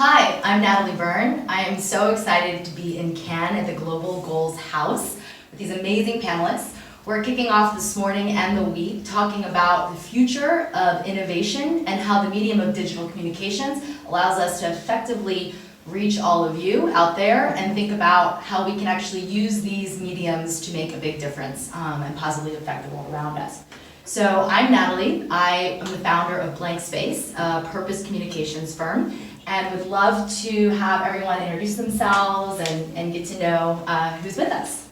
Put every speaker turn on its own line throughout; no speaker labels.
Hi, I'm Natalie Byrne. I am so excited to be in Cannes at the Global Goals House with these amazing panelists. We're kicking off this morning and the week talking about the future of innovation and how the medium of digital communications allows us to effectively reach all of you out there and think about how we can actually use these mediums to make a big difference and positively affect the world around us. So I'm Natalie. I am the founder of Blank Space, a purpose communications firm, and would love to have everyone introduce themselves and get to know who's with us.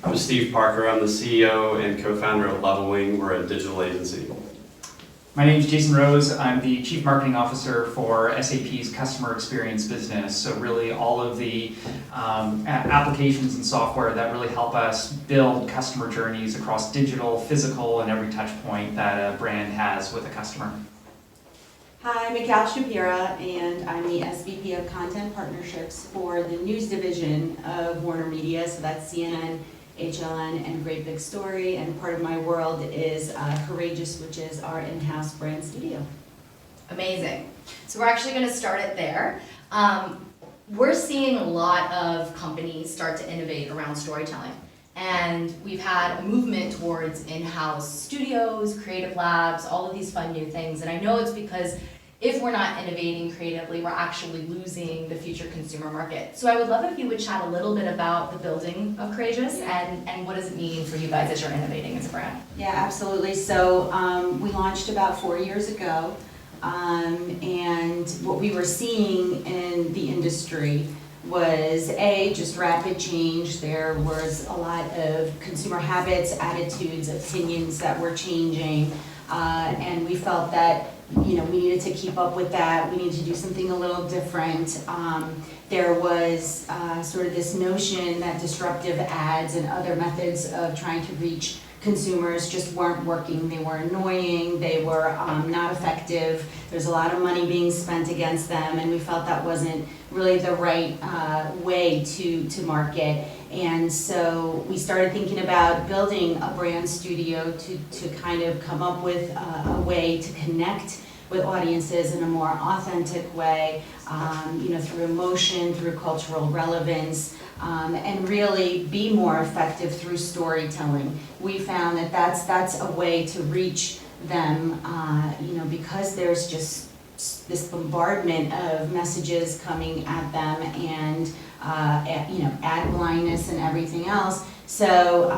I'm Steve Parker. I'm the CEO and co-founder of Levelwing. We're a digital agency.
My name is Jason Rose. I'm the Chief Marketing Officer for SAP's customer experience business. So really all of the applications and software that really help us build customer journeys across digital, physical, and every touch point that a brand has with a customer.
Hi, Michal Shapira, and I'm the SVP of Content Partnerships for the news division of WarnerMedia. So that's CNN, HLN, and Great Big Story. And part of my world is Courageous, which is our in-house brand studio.
Amazing. So we're actually going to start it there. We're seeing a lot of companies start to innovate around storytelling. And we've had a movement towards in-house studios, creative labs, all of these fun new things. And I know it's because if we're not innovating creatively, we're actually losing the future consumer market. So I would love if you would chat a little bit about the building of Courageous and what does it mean for you guys as you're innovating as a brand?
Yeah, absolutely. So we launched about 4 years ago. And what we were seeing in the industry was just rapid change. There was a lot of consumer habits, attitudes, opinions that were changing, and we felt that we needed to keep up with that. We needed to do something a little different. There was sort of this notion that disruptive ads and other methods of trying to reach consumers just weren't working. They were annoying, they were not effective, there's a lot of money being spent against them, and we felt that wasn't really the right way to market. And so we started thinking about building a brand studio to kind of come up with a way to connect with audiences in a more authentic way, through emotion, through cultural relevance, and really be more effective through storytelling. We found that that's a way to reach them, because there's just this bombardment of messages coming at them and ad blindness and everything else. So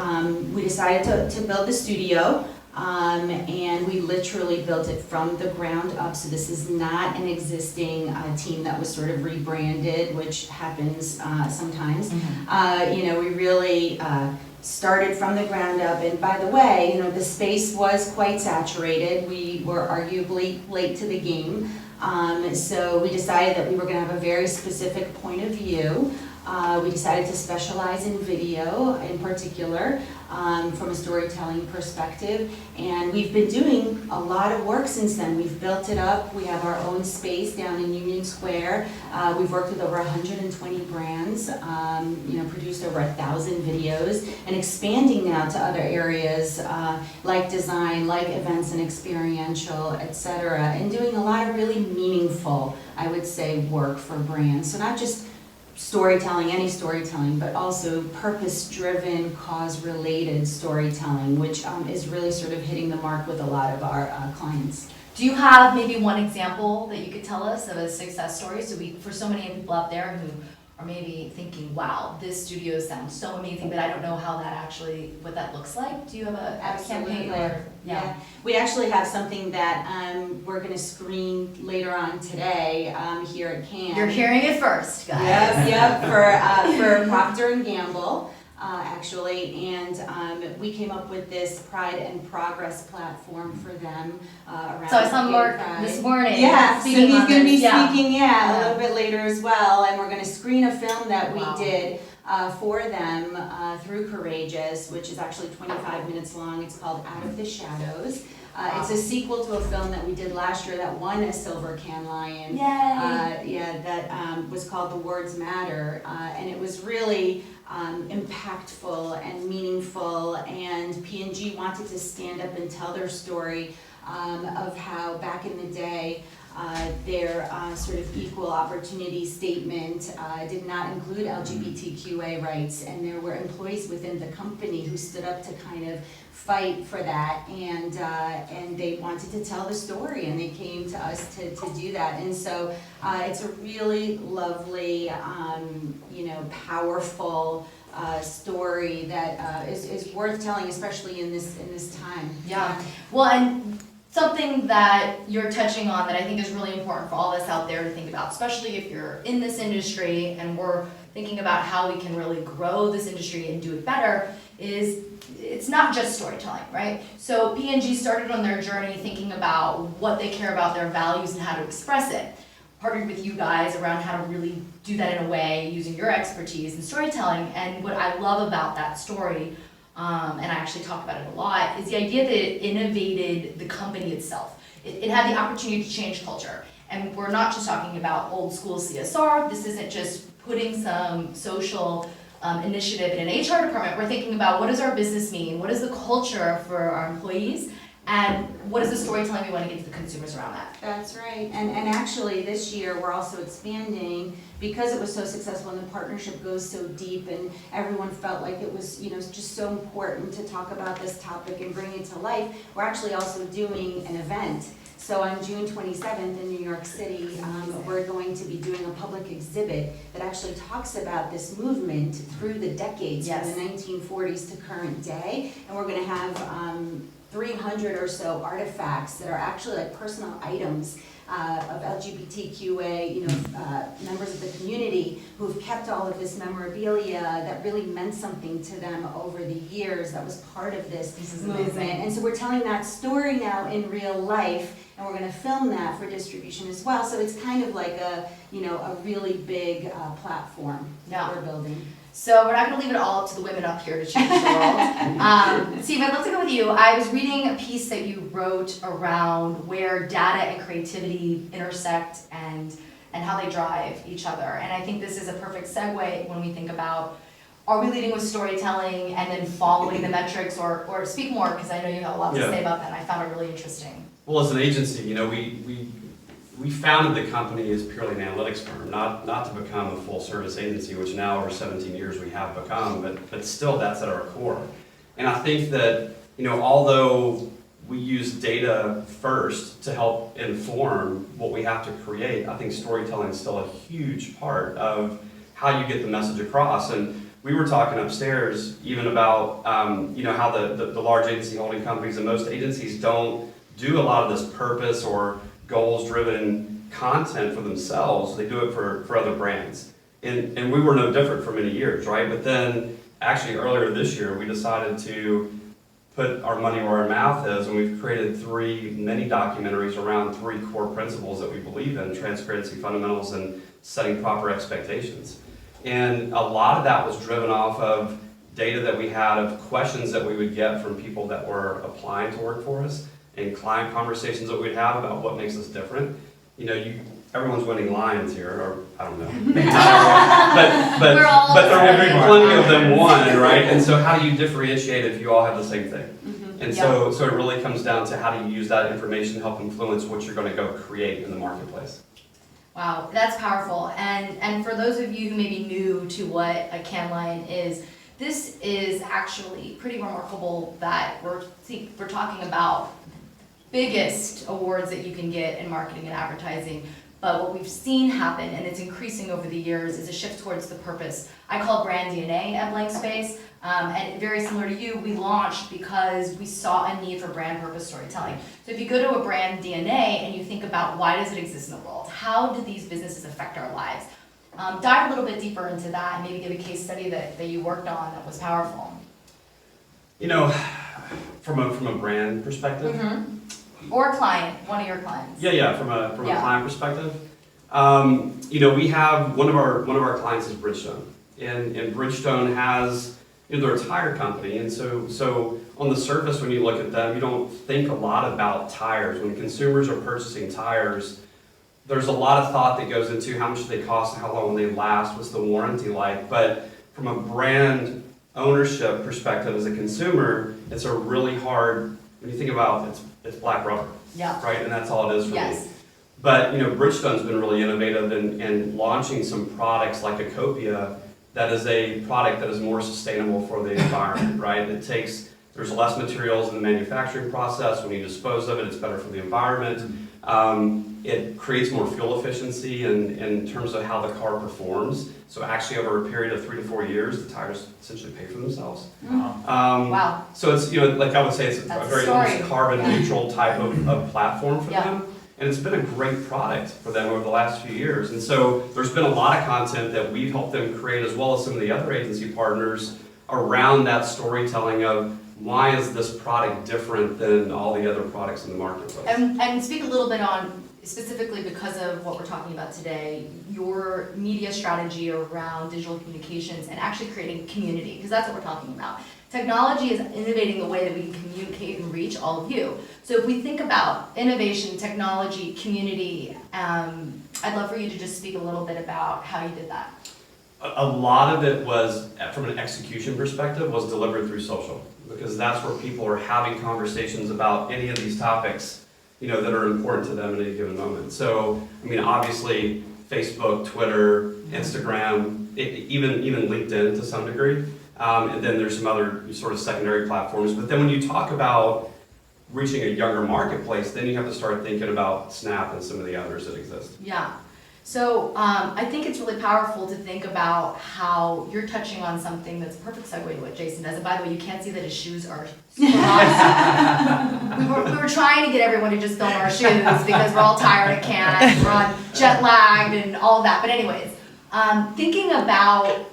we decided to build the studio. And we literally built it from the ground up. So this is not an existing team that was sort of rebranded, which happens sometimes. We really started from the ground up. And by the way, the space was quite saturated. We were arguably late to the game. So we decided that we were going to have a very specific point of view. We decided to specialize in video in particular, from a storytelling perspective, and we've been doing a lot of work since then. We've built it up. We have our own space down in Union Square. We've worked with over 120 brands, produced over 1,000 videos, and expanding now to other areas like design, like events and experiential, etc., and doing a lot of really meaningful, I would say, work for brands. So not just storytelling, any storytelling, but also purpose-driven, cause-related storytelling, which is really sort of hitting the mark with a lot of our clients.
Do you have maybe one example that you could tell us of a success story? So for so many people out there who are maybe thinking, wow, this studio sounds so amazing, but I don't know what that looks like. Do you have a campaign?
Yeah. We actually have something that we're going to screen later on today here at Cannes.
You're hearing it first, guys.
Yep, for Procter & Gamble. Actually, and we came up with this Pride and Progress platform for them around.
So I saw Mark
Pride
this morning.
Yeah, so he's going to be speaking, a
Yeah.
little bit later as well, and we're going to screen a film that we did for them through Courageous, which is actually 25 minutes long. It's called Out of the Shadows. It's a sequel to a film that we did last year that won a Silver Can Lion.
Yay!
That was called The Words Matter, and it was really impactful and meaningful, and P&G wanted to stand up and tell their story of how back in the day Their sort of equal opportunity statement did not include LGBTQA rights, and there were employees within the company who stood up to kind of fight for that, and they wanted to tell the story, and they came to us to do that. And so it's a really lovely, powerful story that is worth telling, especially in this time.
Yeah, well, and something that you're touching on that I think is really important for all of us out there to think about, especially if you're in this industry and we're thinking about how we can really grow this industry and do it better, is it's not just storytelling, right? So P&G started on their journey thinking about what they care about, their values, and how to express it. Partnered with you guys around how to really do that in a way using your expertise in storytelling. And what I love about that story, and I actually talk about it a lot, is the idea that it innovated the company itself. It had the opportunity to change culture. And we're not just talking about old school CSR. This isn't just putting some social initiative in an HR department. We're thinking about, what does our business mean? What is the culture for our employees? And what is the storytelling we want to give to the consumers around that?
That's right. And actually this year we're also expanding, because it was so successful and the partnership goes so deep, and everyone felt like it was, just so important to talk about this topic and bring it to life. We're actually also doing an event. So on June 27th in New York City, we're going to be doing a public exhibit that actually talks about this movement through the decades,
Yes.
from the 1940s to current day. And we're going to have 300 or so artifacts that are actually like personal items of LGBTQA, members of the community who've kept all of this memorabilia that really meant something to them over the years. That was part of this movement.
Amazing.
And so we're telling that story now in real life, and we're going to film that for distribution as well. So it's kind of like a really big platform that we're building.
So we're not going to leave it all up to the women up here to change the world. Steve, I'd love to go with you. I was reading a piece that you wrote around where data and creativity intersect and how they drive each other. And I think this is a perfect segue when we think about, are we leading with storytelling and then following the metrics, or speak more, because I know you have a lot to say about that, and I found it really interesting.
Well, as an agency, we founded the company as purely an analytics firm, not to become a full service agency, which now over 17 years we have become, but still that's at our core. And I think that, although we use data first to help inform what we have to create, I think storytelling is still a huge part of how you get the message across. And we were talking upstairs even about, how the large agency holding companies and most agencies don't do a lot of this purpose or goals-driven content for themselves. They do it for other brands. And we were no different for many years, right? But then, actually earlier this year, we decided to put our money where our mouth is, and we've created 3 mini documentaries around 3 core principles that we believe in: transparency, fundamentals, and setting proper expectations. And a lot of that was driven off of data that we had of questions that we would get from people that were applying to work for us, and client conversations that we'd have about what makes us different. Everyone's winning lions here, or I don't know. but there will be plenty of them won, right? And so how do you differentiate if you all have the same thing? Mm-hmm. And so it really comes down to how do you use that information to help influence what you're going to go create in the marketplace.
Wow, that's powerful. And for those of you who may be new to what a Cannes Lion is, this is actually pretty remarkable that we're talking about biggest awards that you can get in marketing and advertising. But what we've seen happen, and it's increasing over the years, is a shift towards the purpose. I call it brand DNA at Blank Space. And very similar to you, we launched because we saw a need for brand purpose storytelling. So if you go to a brand DNA and you think about, why does it exist in the world? How do these businesses affect our lives? Dive a little bit deeper into that and maybe give a case study that you worked on that was powerful.
From a brand perspective.
Mm-hmm. Or a client, one of your clients.
Yeah, from a client perspective. We have one of our clients is Bridgestone. And Bridgestone has, they're a tire company, and so on the surface when you look at them, you don't think a lot about tires. When consumers are purchasing tires, there's a lot of thought that goes into how much they cost and how long they last, what's the warranty like. But from a brand ownership perspective as a consumer, it's a really hard, when you think about it's black rubber,
Yeah.
right? And that's all it is for me. But, Bridgestone's been really innovative in launching some products like Ecopia that is a product that is more sustainable for the environment, right? There's less materials in the manufacturing process. When you dispose of it, it's better for the environment. It creates more fuel efficiency in terms of how the car performs. So actually over a period of 3 to 4 years, the tires essentially pay for themselves.
Wow.
So it's, like I would say, it's
That's
a very
the story.
almost carbon neutral type of platform for
Yeah.
them. And it's been a great product for them over the last few years. And so there's been a lot of content that we've helped them create, as well as some of the other agency partners, around that storytelling of why is this product different than all the other products in the marketplace.
And speak a little bit on, specifically because of what we're talking about today, your media strategy around digital communications and actually creating community, because that's what we're talking about. Technology is innovating the way that we can communicate and reach all of you. So if we think about innovation, technology, community, I'd love for you to just speak a little bit about how you did that.
A lot of it was, from an execution perspective, was delivered through social, because that's where people are having conversations about any of these topics, that are important to them at any given moment. So, obviously, Facebook, Twitter, Instagram, even LinkedIn to some degree, and then there's some other sort of secondary platforms. But then when you talk about reaching a younger marketplace, then you have to start thinking about Snap and some of the others that exist.
Yeah. So I think it's really powerful to think about how you're touching on something that's a perfect segue to what Jason does. And by the way, you can't see that his shoes are super hot. we were trying to get everyone to just film our shoes because we're all tired of Cannes, we're on jet lagged and all of that. But anyways, thinking about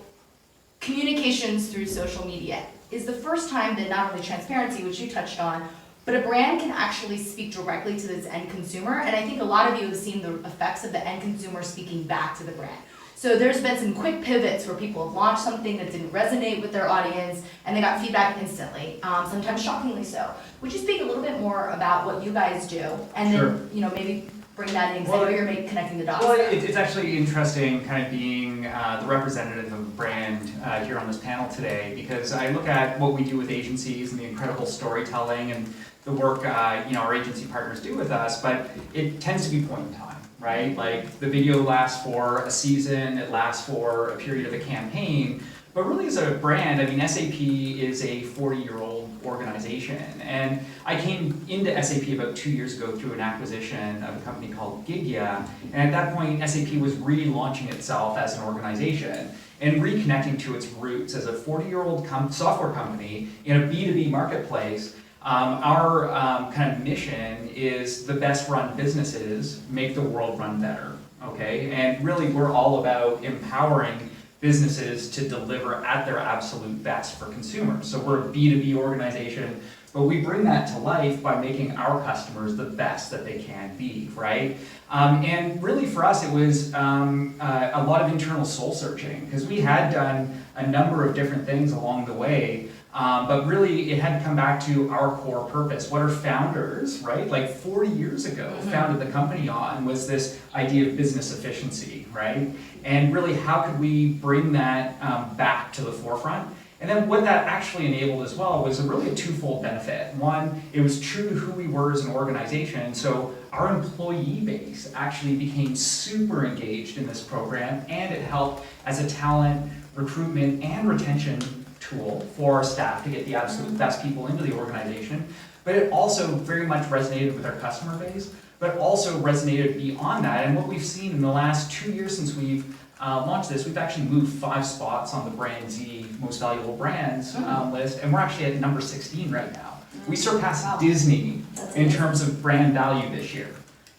communications through social media is the first time that not only transparency, which you touched on, but a brand can actually speak directly to its end consumer. And I think a lot of you have seen the effects of the end consumer speaking back to the brand. So there's been some quick pivots where people have launched something that didn't resonate with their audience and they got feedback instantly, sometimes shockingly so. Would you speak a little bit more about what you guys do? And then, maybe bring that in, because I know you're connecting the dots.
Well, it's actually interesting kind of being the representative of a brand here on this panel today, because I look at what we do with agencies and the incredible storytelling and the work our agency partners do with us, but it tends to be point in time, right? Like the video lasts for a season, it lasts for a period of a campaign, but really as a brand, SAP is a 40-year-old organization, and I came into SAP about 2 years ago through an acquisition of a company called Gigya, and at that point SAP was relaunching itself as an organization and reconnecting to its roots as a 40-year-old software company in a B2B marketplace. Our kind of mission is the best run businesses make the world run better, okay? And really we're all about empowering businesses to deliver at their absolute best for consumers. So we're a B2B organization, but we bring that to life by making our customers the best that they can be, right? And really for us, it was a lot of internal soul searching, because we had done a number of different things along the way, but really it had to come back to our core purpose. What our founders, right, like 40 years ago, founded the company on was this idea of business efficiency, right? And really how could we bring that back to the forefront? And then what that actually enabled as well was really a twofold benefit. One, it was true to who we were as an organization, so our employee base actually became super engaged in this program, and it helped as a talent recruitment and retention tool for our staff to get the absolute best people into the organization. But it also very much resonated with our customer base, but also resonated beyond that. And what we've seen in the last 2 years since we've launched this, we've actually moved 5 spots on the Brand Z Most Valuable Brands list, and we're actually at number 16 right now. We surpassed Disney in terms of brand value this year.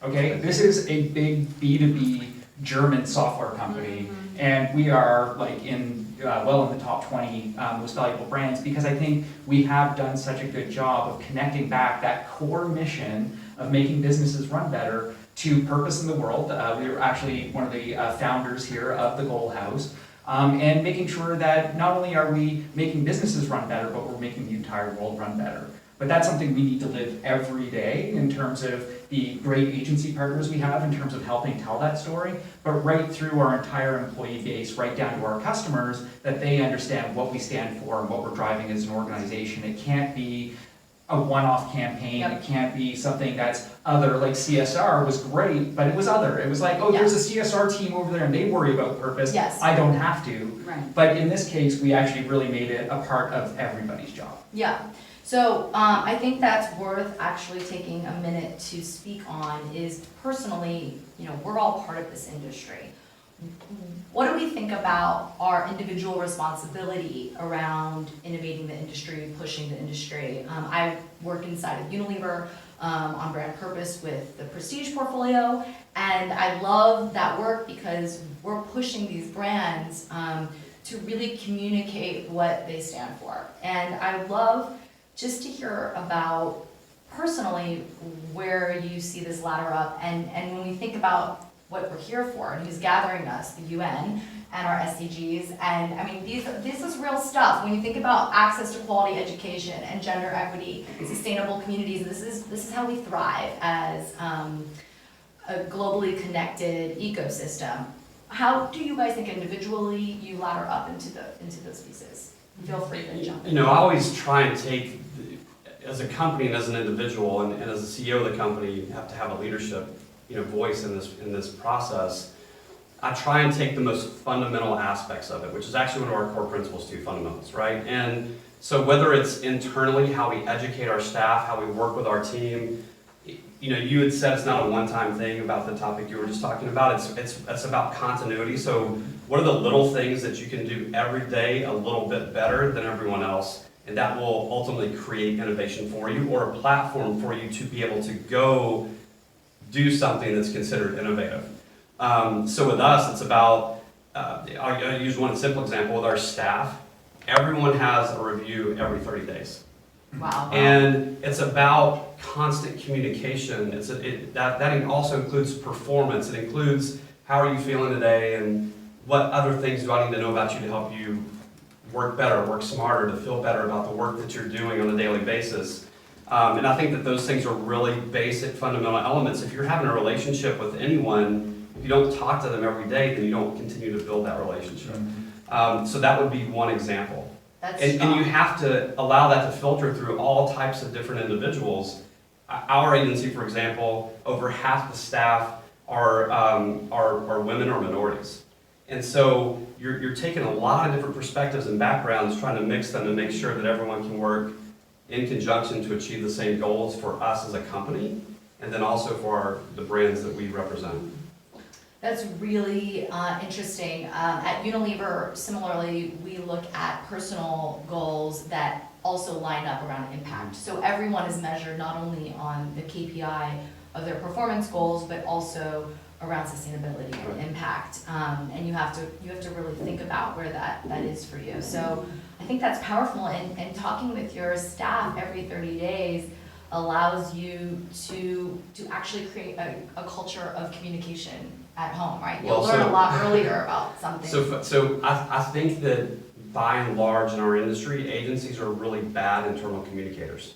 Okay, this is a big B2B German software company, and we are like in well in the top 20 most valuable brands, because I think we have done such a good job of connecting back that core mission of making businesses run better to purpose in the world. We were actually one of the founders here of the Goal House, and making sure that not only are we making businesses run better, but we're making the entire world run better. But that's something we need to live every day in terms of the great agency partners we have in terms of helping tell that story, but right through our entire employee base, right down to our customers, that they understand what we stand for and what we're driving as an organization. It can't be a one-off campaign.
Yep.
It can't be something that's other, like CSR was great, but it was other. It was like, oh, there's a CSR team over there and they worry about purpose.
Yes.
I don't have to.
Right.
But in this case, we actually really made it a part of everybody's job.
Yeah, so I think that's worth actually taking a minute to speak on is personally, we're all part of this industry. What do we think about our individual responsibility around innovating the industry, pushing the industry? I work inside of Unilever on brand purpose with the Prestige portfolio, and I love that work because we're pushing these brands to really communicate what they stand for. And I love just to hear about personally where you see this ladder up, and when we think about what we're here for and who's gathering us, the UN and our SDGs, and I mean, this is real stuff. When you think about access to quality education and gender equity, sustainable communities, this is how we thrive as a globally connected ecosystem. How do you guys think individually you ladder up into those pieces? Feel free to jump in.
I always try and take, as a company and as an individual and as the CEO of the company, you have to have a leadership voice in this process. I try and take the most fundamental aspects of it, which is actually one of our core principles too, fundamentals, right? And so whether it's internally, how we educate our staff, how we work with our team, you had said it's not a one-time thing about the topic you were just talking about. It's about continuity. So what are the little things that you can do every day a little bit better than everyone else? And that will ultimately create innovation for you or a platform for you to be able to go do something that's considered innovative. So with us, it's about, I'll use one simple example with our staff. Everyone has a review every 30 days.
Wow.
And it's about constant communication. That also includes performance. It includes how are you feeling today and what other things do I need to know about you to help you work better, work smarter, to feel better about the work that you're doing on a daily basis. And I think that those things are really basic, fundamental elements. If you're having a relationship with anyone, if you don't talk to them every day, then you don't continue to build that relationship. So that would be one example. And you have to allow that to filter through all types of different individuals. Our agency, for example, over half the staff are women or minorities. And so you're taking a lot of different perspectives and backgrounds, trying to mix them and make sure that everyone can work in conjunction to achieve the same goals for us as a company, and then also for the brands that we represent.
That's really interesting. At Unilever, similarly, we look at personal goals that also line up around impact. So everyone is measured not only on the KPI of their performance goals, but also around sustainability and impact. And you have to really think about where that is for you. So I think that's powerful, and talking with your staff every 30 days allows you to actually create a culture of communication at home, right? You'll learn a lot earlier about something.
So I think that by and large in our industry, agencies are really bad internal communicators.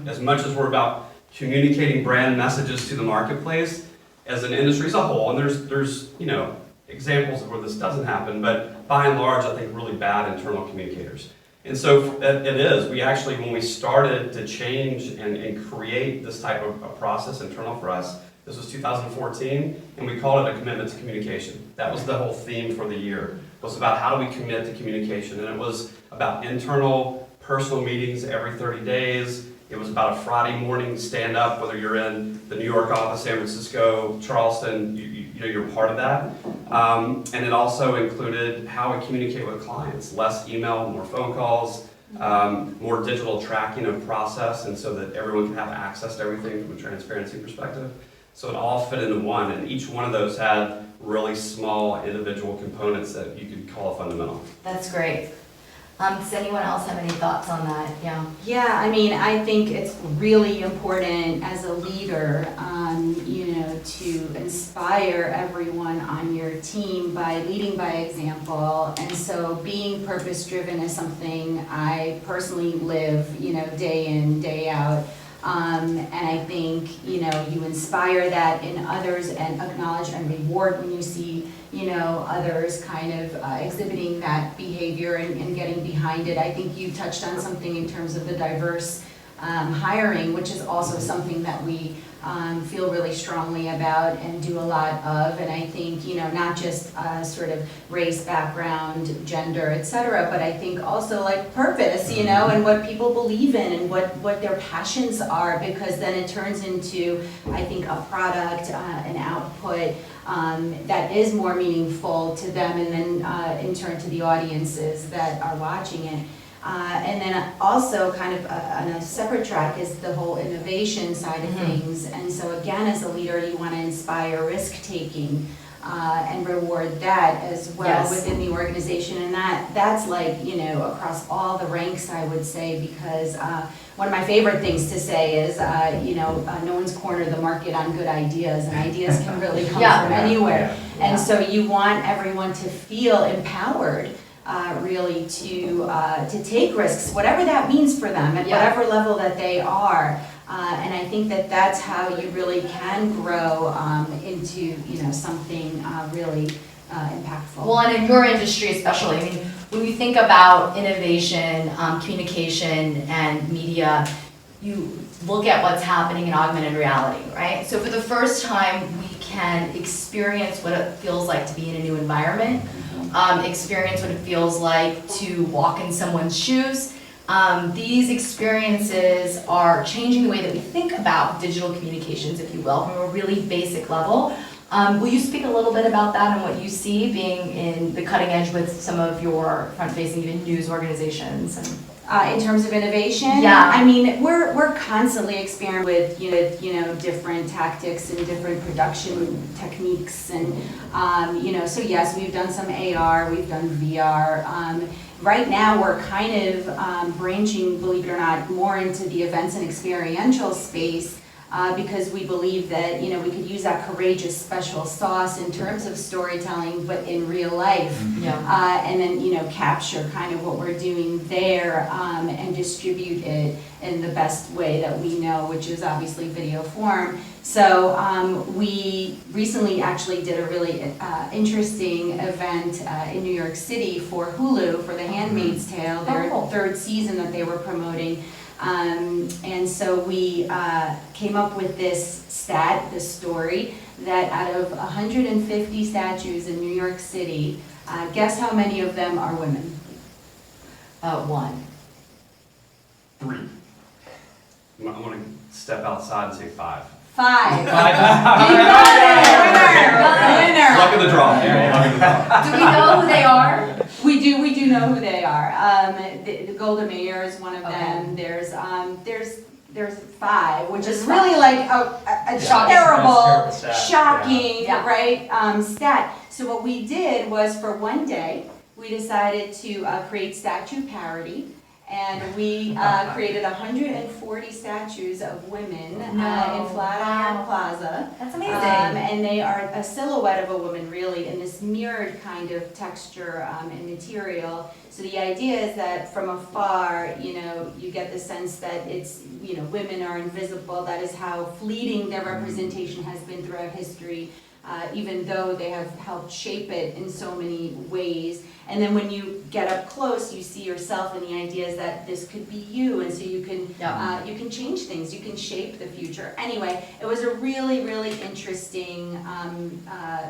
As much as we're about communicating brand messages to the marketplace, as an industry as a whole, and there's examples where this doesn't happen, but by and large, I think really bad internal communicators. And so it is. We actually, when we started to change and create this type of a process internal for us, this was 2014, and we called it a commitment to communication. That was the whole theme for the year. It was about how do we commit to communication, and it was about internal, personal meetings every 30 days. It was about a Friday morning stand-up, whether you're in the New York office, San Francisco, Charleston, you're part of that. And it also included how we communicate with clients. Less email, more phone calls, more digital tracking of process, and so that everyone can have access to everything from a transparency perspective. So it all fit into one, and each one of those had really small individual components that you could call a fundamental.
That's great. Does anyone else have any thoughts on that? Yeah.
Yeah, I mean, I think it's really important as a leader, to inspire everyone on your team by leading by example. And so being purpose-driven is something I personally live, day in, day out. And I think, you inspire that in others and acknowledge and reward when you see, others kind of exhibiting that behavior and getting behind it. I think you touched on something in terms of the diverse hiring, which is also something that we feel really strongly about and do a lot of. And I think, not just sort of race, background, gender, et cetera, but I think also like purpose, and what people believe in and what their passions are, because then it turns into, I think, a product, an output that is more meaningful to them, and then in turn to the audiences that are watching it. And then also kind of on a separate track is the whole innovation side of things. And so again, as a leader, you want to inspire risk-taking and reward that as well within the organization. And that's like, across all the ranks, I would say, because one of my favorite things to say is, no one's cornered the market on good ideas, and ideas can really come from anywhere. And so you want everyone to feel empowered really to take risks, whatever that means for them, at whatever level that they are. And I think that that's how you really can grow into something really impactful.
Well, and in your industry especially, I mean, when you think about innovation, communication, and media, you look at what's happening in augmented reality, right? So for the first time, we can experience what it feels like to be in a new environment, experience what it feels like to walk in someone's shoes. These experiences are changing the way that we think about digital communications, if you will, from a really basic level. Will you speak a little bit about that and what you see being in the cutting edge with some of your front-facing even news organizations?
In terms of innovation, I mean, we're constantly experimenting with different tactics and different production techniques, and so yes, we've done some AR, we've done VR. Right now, we're kind of branching, believe it or not, more into the events and experiential space. Because we believe that we could use that courageous special sauce in terms of storytelling, but in real life, and then capture kind of what we're doing there and distribute it in the best way that we know, which is obviously video form. So we recently actually did a really interesting event in New York City for Hulu for The Handmaid's Tale, their third season that they were promoting. And so we came up with this story, that out of 150 statues in New York City, guess how many of them are women?
1.
3.
I'm going to step outside and say 5.
5. You
Winner!
Luck of the draw. Luck of the draw.
Do we know who they are?
We do know who they are. The Golda Meir is one of them. There's 5, which is really like a terrible, shocking, right, stat. So what we did was, for one day, we decided to create statue parody. And we created 140 statues of women in Flatiron Plaza.
That's amazing.
And they are a silhouette of a woman, really, in this mirrored kind of texture and material. So the idea is that from afar, you get the sense that it's, women are invisible. That is how fleeting their representation has been throughout history, even though they have helped shape it in so many ways. And then when you get up close, you see yourself, and the idea is that this could be you, and so you can change things, you can shape the future. Anyway, it was a really, really interesting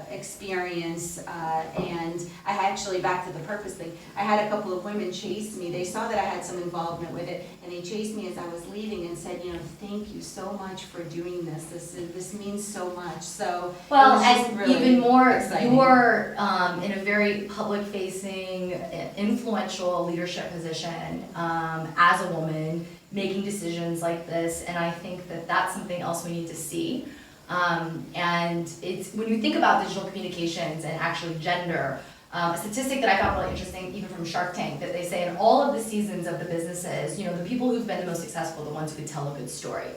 experience, and I actually, back to the purpose thing, I had a couple of women chase me. They saw that I had some involvement with it, and they chased me as I was leaving and said, thank you so much for doing this. This means so much. So
well,
it was just
and
really
even more,
exciting.
you're in a very public-facing, influential leadership position as a woman, making decisions like this, and I think that that's something else we need to see. And it's, when you think about digital communications and actually gender, a statistic that I found really interesting, even from Shark Tank, that they say in all of the seasons of the businesses, the people who've been the most successful are the ones who can tell a good story.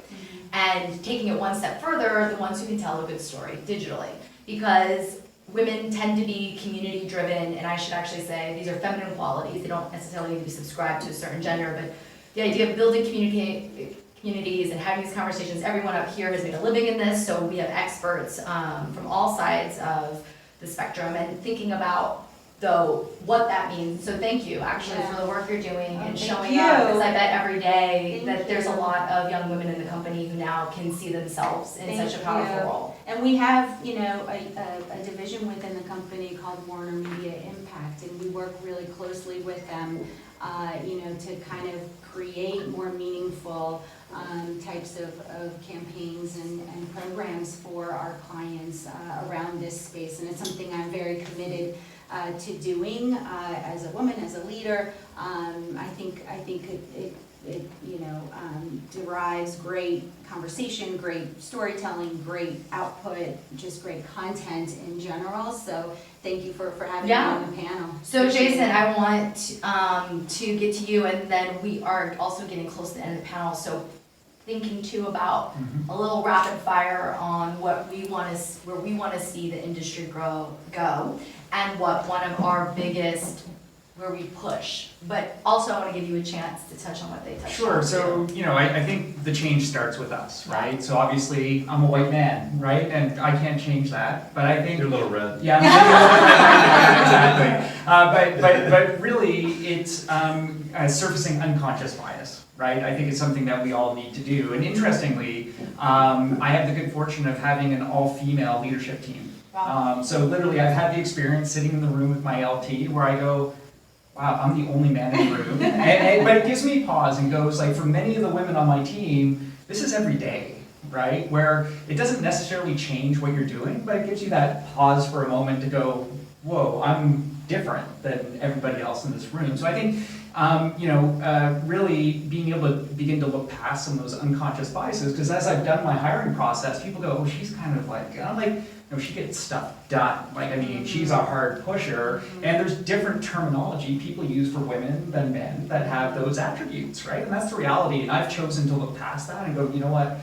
And taking it one step further, the ones who can tell a good story digitally. Because women tend to be community driven, and I should actually say these are feminine qualities. They don't necessarily need to be subscribed to a certain gender, but the idea of building communities and having these conversations, everyone up here has made a living in this, so we have experts from all sides of the spectrum, and thinking about though what that means. So thank you actually
Yeah.
for the work you're doing and
thank
showing
you.
up, because I bet every day
Thank
that there's a
you.
lot of young women in the company who now can see themselves in
Thank
such a powerful
you.
role.
And we have, you know, a division within the company called WarnerMedia Impact, and we work really closely with them, you know, to kind of create more meaningful types of campaigns and programs for our clients around this space. And it's something I'm very committed to doing as a woman, as a leader. I think it you know, derives great conversation, great storytelling, great output, just great content in general. So thank you for having me on the panel.
So
Appreciate
Jason,
it.
I want to get to you, and then we are also getting close to the end of the panel. So thinking too about a little rapid fire on what we want to, where we want to see the industry go, and what one of our biggest, where we push. But also I want to give you a chance to touch on what they touched on.
Sure, so, you know, I think the change starts with us, right? So obviously, I'm a white man, right? And I can't change that, but I think...
You're a little red.
Yeah, exactly. But really, it's surfacing unconscious bias, right? I think it's something that we all need to do. And interestingly, I have the good fortune of having an all-female leadership team.
Wow.
So literally, I've had the experience sitting in the room with my LT where I go, wow, I'm the only man in the room. But it gives me pause and goes, like, for many of the women on my team, this is every day, right? Where it doesn't necessarily change what you're doing, but it gives you that pause for a moment to go, whoa, I'm different than everybody else in this room. So I think, you know, really being able to begin to look past some of those unconscious biases, because as I've done my hiring process, people go, oh, she's kind of like, and I'm like, no, she gets stuff done. Like, I mean, she's a hard pusher, and there's different terminology people use for women than men that have those attributes, right? And that's the reality, and I've chosen to look past that and go, you know what?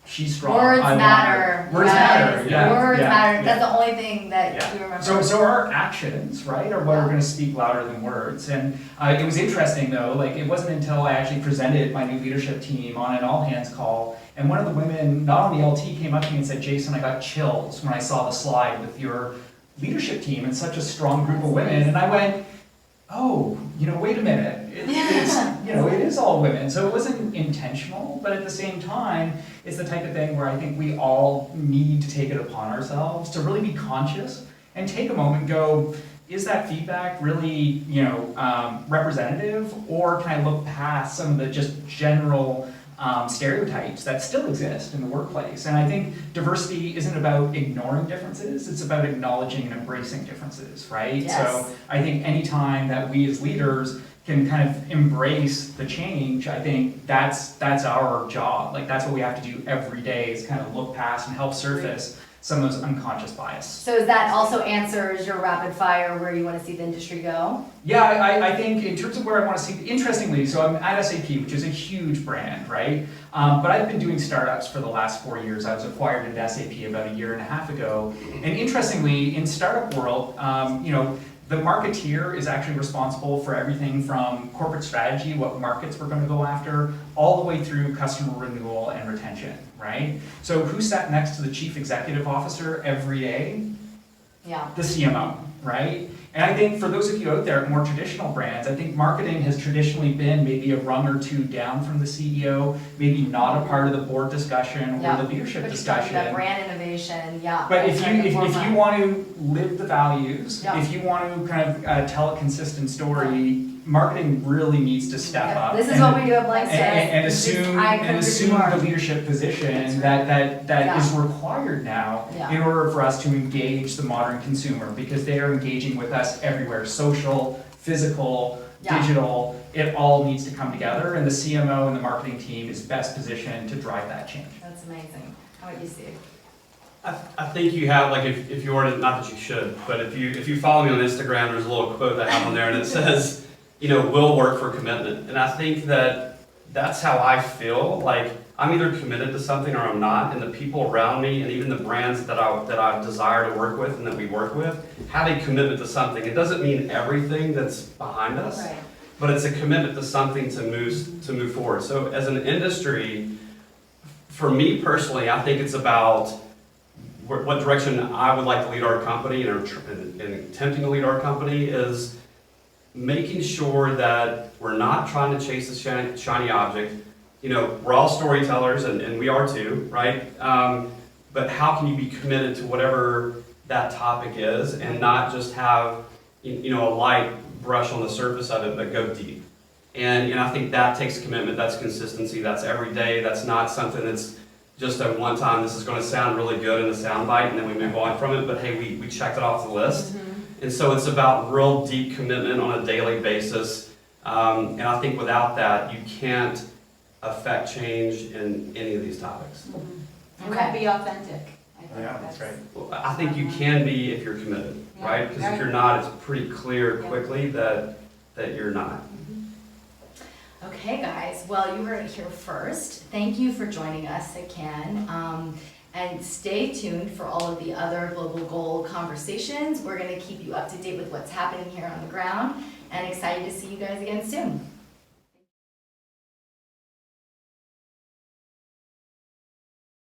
She's strong.
Words
I want
matter.
her. Words
Yes.
matter. Yeah.
Words
yeah,
matter.
yeah.
That's the only thing that
Yeah.
we remember.
So our actions, right, are what are going to speak louder than words. And it was interesting though, like it wasn't until I actually presented my new leadership team on an all-hands call, and one of the women, not on the LT, came up to me and said, Jason, I got chills when I saw the slide with your leadership team and such a strong group of women. And I went, oh, you know, wait a minute. It's, you know, it is all women. So it wasn't intentional, but at the same time, it's the type of thing where I think we all need to take it upon ourselves to really be conscious and take a moment and go, is that feedback really, you know, representative, or can I look past some of the just general stereotypes that still exist in the workplace? And I think diversity isn't about ignoring differences, it's about acknowledging and embracing differences, right?
Yes.
So I think anytime that we as leaders can kind of embrace the change, I think that's our job. Like that's what we have to do every day, is kind of look past and help surface some of those unconscious bias.
So that also answers your rapid fire where you want to see the industry go?
Yeah, I think in terms of where I want to see, interestingly, so I'm at SAP, which is a huge brand, right? But I've been doing startups for the last 4 years. I was acquired into SAP about 1.5 years ago. And interestingly, in startup world, you know, the marketeer is actually responsible for everything from corporate strategy, what markets we're going to go after, all the way through customer renewal and retention, right? So who sat next to the chief executive officer every day?
Yeah.
The CMO, right? And I think for those of you out there at more traditional brands, I think marketing has traditionally been maybe a rung or two down from the CEO, maybe not a part of the board discussion or the leadership
But
discussion.
that brand innovation, yeah.
But if
that's
you want to live the values,
Yeah.
if you want to kind of tell a consistent story, marketing really needs to step up.
This is what we do at Blank Stars.
And
This is-
assume
I couldn't
assume
agree more.
the leadership position
That's
that is required now
Yeah.
in order for us to engage the modern consumer, because they are engaging with us everywhere, social, physical,
Yeah.
digital. It all needs to come together, and the CMO and the marketing team is best positioned to drive that change.
That's amazing. How about you, Steve?
I think you have, like, if you were to, not that you should, but if you follow me on Instagram, there's a little quote I have on there, and it says, you know, will work for commitment. And I think that that's how I feel. Like, I'm either committed to something or I'm not, and the people around me and even the brands that I desire to work with and that we work with have a commitment to something. It doesn't mean everything that's behind us,
Right.
but it's a commitment to something to move forward. So as an industry, for me personally, I think it's about what direction I would like to lead our company and attempting to lead our company is making sure that we're not trying to chase a shiny object. You know, we're all storytellers, and we are too, right? But how can you be committed to whatever that topic is and not just have, you know, a light brush on the surface of it, but go deep? And I think that takes commitment, that's consistency, that's every day, that's not something that's just a one time, this is going to sound really good in a soundbite, and then we move on from it, but hey, we checked it off the list. And so it's about real deep commitment on a daily basis. And I think without that, you can't affect change in any of these topics.
And that be authentic. I think
Yeah, that's right.
Well, I think you can be if you're committed,
Yeah,
right? Because if
right.
you're not, it's pretty clear
Yeah.
quickly that you're not.
Okay, guys, well, you heard it here first. Thank you for joining us again. And stay tuned for all of the other global goal conversations. We're going to keep you up to date with what's happening here on the ground, and excited to see you guys again soon.